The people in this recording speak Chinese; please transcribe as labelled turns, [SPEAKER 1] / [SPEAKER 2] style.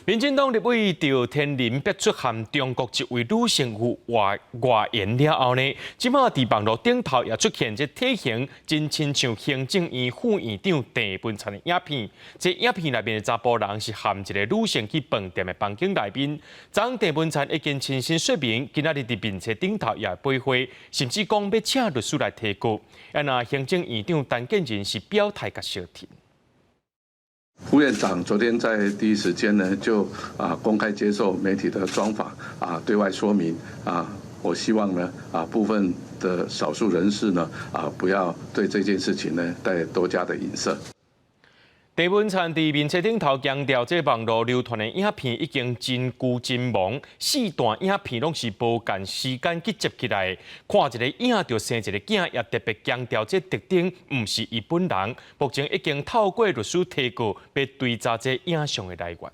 [SPEAKER 1] 民进党立委赵天麟逼出含中国一位女性妇外言了后呢，即马伫网络顶头也出现这体型真亲像行政院副院长郑文灿的影片。这影片内面的查甫人是含一个女性去饭店的房间内面。昨郑文灿已经亲身说明，今仔日伫面册顶头也背花，甚至讲要请律师来提告。那行政院长陈建仁是表态甲消停。
[SPEAKER 2] 副院长昨天在第一时间呢，就公开接受媒体的专访对外说明我希望呢部分的少数人士呢不要对这件事情呢带多加的影射。
[SPEAKER 1] 郑文灿伫面册顶头强调，这网络流传的影片已经真旧真模，4段影片拢是无间时间去接起来的。看一个影就生一个囝，也特别强调这特征毋是伊本人。目前已经透过律师提告，要追查这影像的来源。